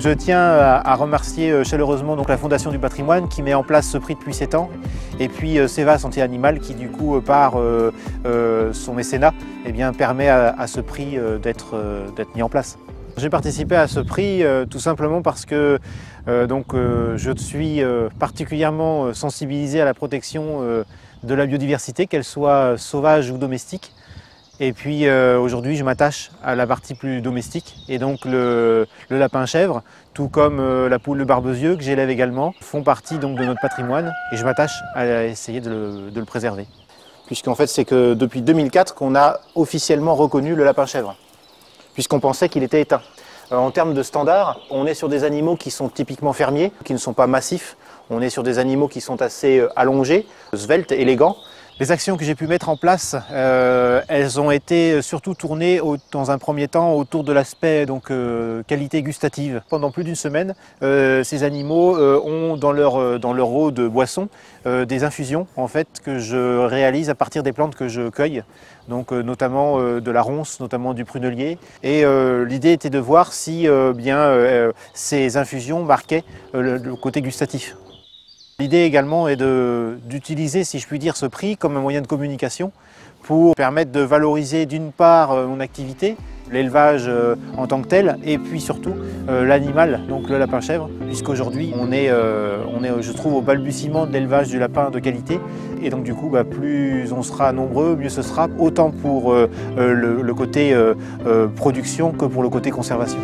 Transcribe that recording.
Je tiens à remercier chaleureusement donc la Fondation du Patrimoine qui met en place ce prix depuis 7 ans et puis Seva Santé Animale qui du coup par son mécénat permet à ce prix d'être mis en place. J'ai participé à ce prix tout simplement parce que je suis particulièrement sensibilisé à la protection de la biodiversité, qu'elle soit sauvage ou domestique. Et puis aujourd'hui je m'attache à la partie plus domestique et donc le lapin-chèvre, tout comme la poule de Barbezieux que j'élève également, font partie donc de notre patrimoine et je m'attache à essayer de le préserver. Puisqu'en fait c'est que depuis 2004 qu'on a officiellement reconnu le lapin-chèvre, puisqu'on pensait qu'il était éteint. En termes de standards, on est sur des animaux qui sont typiquement fermiers, qui ne sont pas massifs, on est sur des animaux qui sont assez allongés, sveltes, élégants. Les actions que j'ai pu mettre en place, elles ont été surtout tournées dans un premier temps autour de l'aspect qualité gustative. Pendant plus d'une semaine, ces animaux ont dans leur eau de boisson des infusions en fait, que je réalise à partir des plantes que je cueille, donc notamment de la ronce, notamment du prunellier. Et l'idée était de voir si ces infusions marquaient le côté gustatif. L'idée également est d'utiliser, si je puis dire, ce prix comme un moyen de communication pour permettre de valoriser d'une part mon activité, l'élevage en tant que tel, et puis surtout l'animal, donc le lapin-chèvre, puisqu'aujourd'hui on est, je trouve, au balbutiement de l'élevage du lapin de qualité. Et donc du coup, plus on sera nombreux, mieux ce sera, autant pour le côté production que pour le côté conservation.